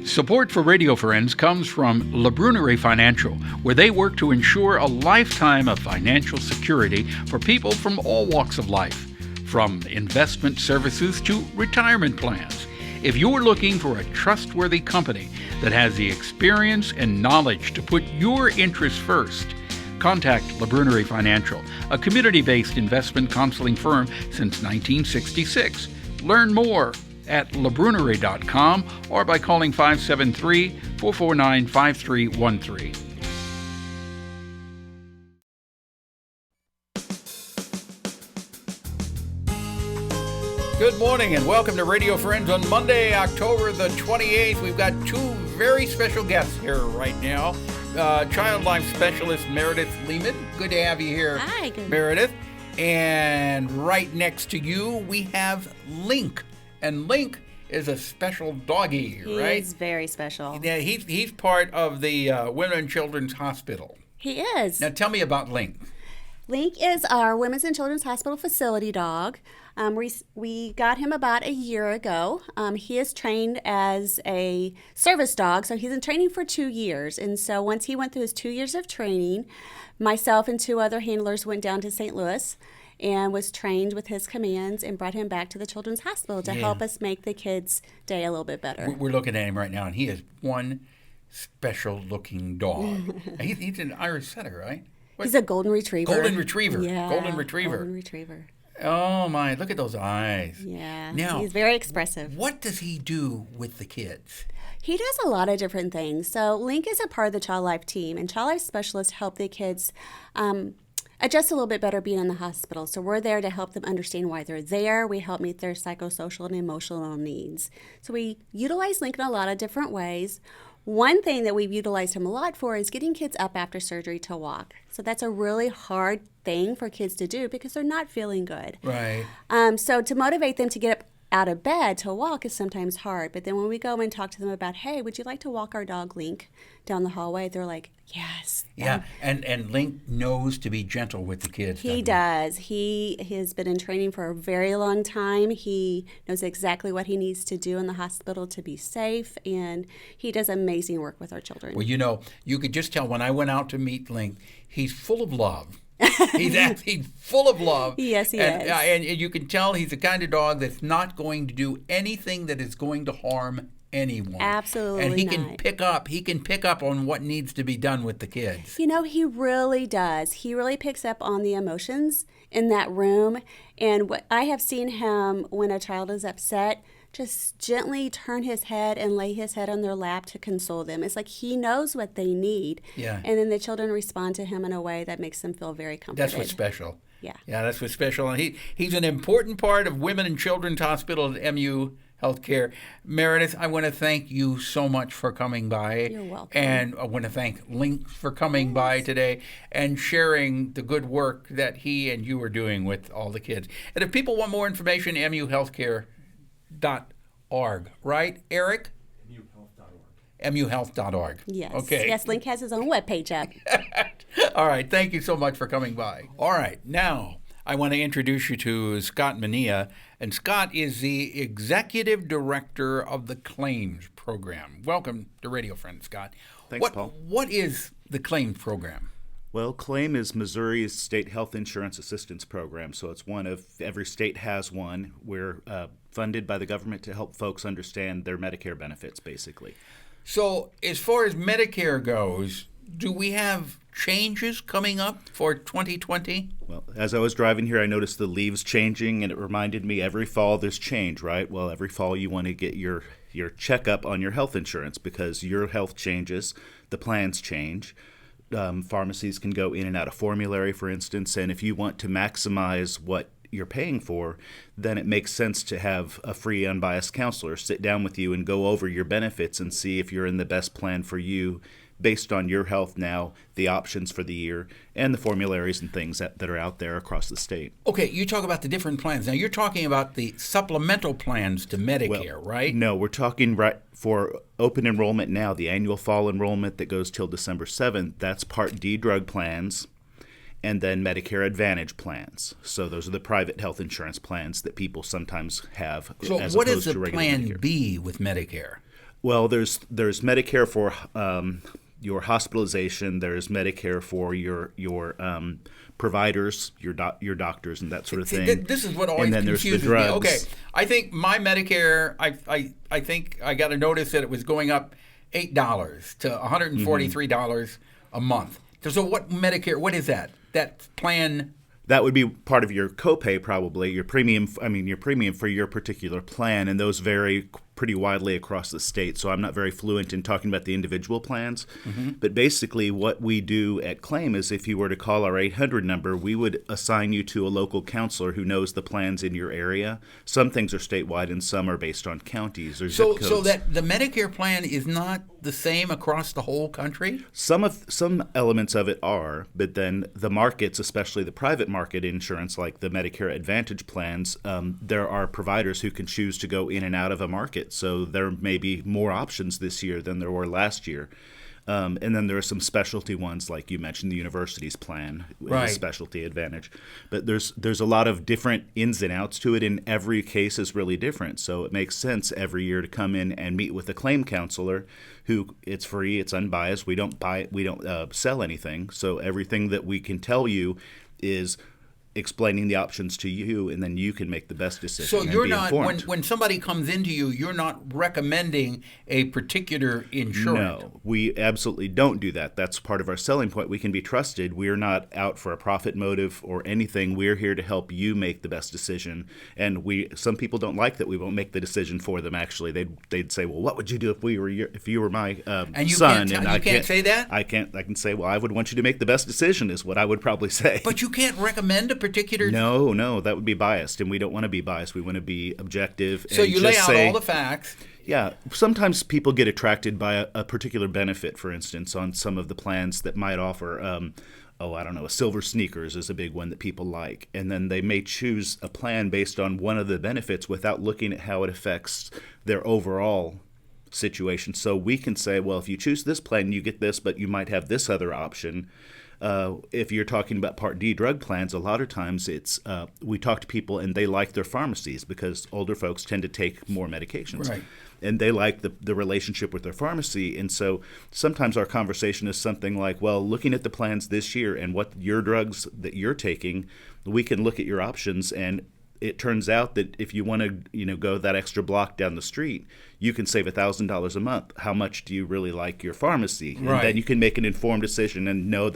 Support for Radio Friends comes from La Brunerie Financial, where they work to ensure a lifetime of financial security for people from all walks of life, from investment services to retirement plans. If you're looking for a trustworthy company that has the experience and knowledge to put your interests first, contact La Brunerie Financial, a community-based investment counseling firm since 1966. Learn more at labrunerie.com or by calling 573-449-5313. Good morning and welcome to Radio Friends on Monday, October the 28th. We've got two very special guests here right now. Child Life Specialist Meredith Lehman. Good to have you here. Hi, good. Meredith. And right next to you, we have Link. And Link is a special doggy, right? He is very special. Yeah, he's part of the Women and Children's Hospital. He is. Now tell me about Link. Link is our Women's and Children's Hospital facility dog. We got him about a year ago. He is trained as a service dog, so he's in training for 2 years. And so once he went through his 2 years of training, myself and two other handlers went down to St. Louis and was trained with his commands and brought him back to the Children's Hospital to help us make the kids' day a little bit better. We're looking at him right now, and he is one special-looking dog. he's an Irish setter, right? He's a golden retriever. Golden retriever. Yeah, Golden retriever. Golden retriever. Oh, my. Look at those eyes. Yeah. Now, he's very expressive. What does he do with the kids? He does a lot of different things. So Link is a part of the Child Life team, and Child Life specialists help the kids adjust a little bit better being in the hospital. So we're there to help them understand why they're there. We help meet their psychosocial and emotional needs. So we utilize Link in a lot of different ways. One thing that we've utilized him a lot for is getting kids up after surgery to walk. So that's a really hard thing for kids to do because they're not feeling good. Right. So to motivate them to get up out of bed to walk is sometimes hard. But then when we go and talk to them about, hey, would you like to walk our dog Link down the hallway? They're like, yes. Yeah, and Link knows to be gentle with the kids. He does. He has been in training for a very long time. He knows exactly what he needs to do in the hospital to be safe, and he does amazing work with our children. Well, you could just tell when I went out to meet Link, he's full of love. He's actually full of love. Yes, he is. And you can tell he's the kind of dog that's not going to do anything that is going to harm anyone. Absolutely and he not. can pick up on what needs to be done with the kids. You know, he really does. He really picks up on the emotions in that room. And what I have seen him when a child is upset, just gently turn his head and lay his head on their lap to console them. It's like he knows what they need. Yeah. And then the children respond to him in a way that makes them feel very comforted. That's what's special. Yeah. Yeah, that's what's special. And he's an important part of Women and Children's Hospital at MU Healthcare. Meredith, I want to thank you so much for coming by. You're welcome. And I want to thank Link for coming by today and sharing the good work that he and you are doing with all the kids. And if people want more information, muhealthcare.org, right, Eric? muhealth.org. Yes. Okay. Yes, Link has his own webpage up. All right. Thank you so much for coming by. All right. Now, I want to introduce you to Scott Miniea. And Scott is the Executive Director of the Claims Program. Welcome to Radio Friends, Scott. Thanks, Paul. What is the Claims Program? Well, CLAIM is Missouri's state health insurance assistance program, so it's one of every state has one. We're funded by the government to help folks understand their Medicare benefits, basically. So as far as Medicare goes, do we have changes coming up for 2020? Well, as I was driving here, I noticed the leaves changing, and it reminded me every fall there's change, right? Well, every fall you want to get your checkup on your health insurance because your health changes, the plans change. Pharmacies can go in and out of formulary, for instance, and if you want to maximize what you're paying for, then it makes sense to have a free, unbiased counselor sit down with you and go over your benefits and see if you're in the best plan for you based on your health now, the options for the year, and the formularies and things that are out there across the state. Okay, you talk about the different plans. Now, you're talking about the supplemental plans to Medicare, right? No, we're talking right for open enrollment now, the annual fall enrollment that goes till December 7th. That's Part D drug plans and then Medicare Advantage plans. So those are the private health insurance plans that people sometimes have So as what opposed is to the regular Plan Medicare. B with Medicare? Well, there's Medicare for your hospitalization. There's Medicare for your providers, your doctors, and that sort of thing. This is what always and then there's the confuses drugs. me. Okay, I think my Medicare, I think I got a notice that it was going up $8 to $143 a month. So what Medicare? What is that? That plan? That would be part of your copay, probably your premium. Your premium for your particular plan, and those vary pretty widely across the state. So I'm not very fluent in talking about the individual plans. But basically, what we do at Claim is, if you were to call our 800 number, we would assign you to a local counselor who knows the plans in your area. Some things are statewide, and some are based on counties or zip codes. So that the Medicare plan is not the same across the whole country? Some elements of it are, but then the markets, especially the private market insurance, like the Medicare Advantage plans, there are providers who can choose to go in and out of a market. So there may be more options this year than there were last year. And then there are some specialty ones, like you mentioned, the university's plan, right. Specialty Advantage. But there's a lot of different ins and outs to it, and every case is really different. So it makes sense every year to come in and meet with a claim counselor, who it's free, it's unbiased. We don't sell anything. So everything that we can tell you is explaining the options to you, and then you can make the best decision. So you're and be not informed. when somebody comes into you, you're not recommending a particular insurance. No, we absolutely don't do that. That's part of our selling point. We can be trusted. We're not out for a profit motive or anything. We're here to help you make the best decision. And some people don't like that we won't make the decision for them. Actually, they'd say, "Well, what would you do if you were my and you son?" Can't say that. I can say, "Well, I would want you to make the best decision," is what I would probably say. But you can't recommend a particular. No, that would be biased, and we don't want to be biased. We want to be objective. So you lay out all the facts. Yeah. Sometimes people get attracted by a particular benefit, for instance, on some of the plans that might offer, a silver sneakers is a big one that people like. And then they may choose a plan based on one of the benefits without looking at how it affects their overall situation. So we can say, well, if you choose this plan, you get this, but you might have this other option. If you're talking about Part D drug plans, a lot of times we talk to people and they like their pharmacies, because older folks tend to take more medications. Right. And they like the relationship with their pharmacy. And so sometimes our conversation is something like, well, looking at the plans this year and what your drugs that you're taking, we can look at your options, and it turns out that if you want to, go that extra block down the street, you can save $1,000 a month. How much do you really like your pharmacy? And then you can make an informed decision and know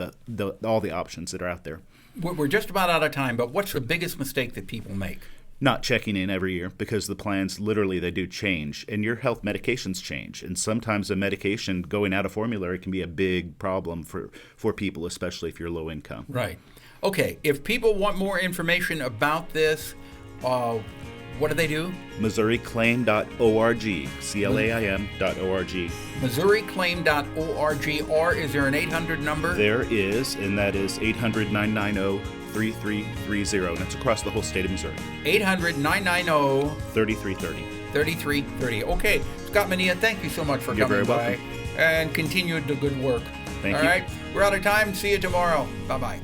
all the options that are out there. We're just about out of time, but what's the biggest mistake that people make? Not checking in every year, because the plans, literally, they do change, and your health medications change. And sometimes a medication going out of formulary can be a big problem for people, especially if you're low income. Right. Okay, if people want more information about this, what do they do? MissouriClaim.org, CLAIM.org. MissouriClaim.org, or is there an 800 number? There is, and that is 800-990-3330, and it's across the whole state of Missouri. 800-990-3330. 3330. Okay, Scott Miniea, thank you so much for coming by and continued the good work. Thank you. All right, we're out of time. See you tomorrow. Bye-bye.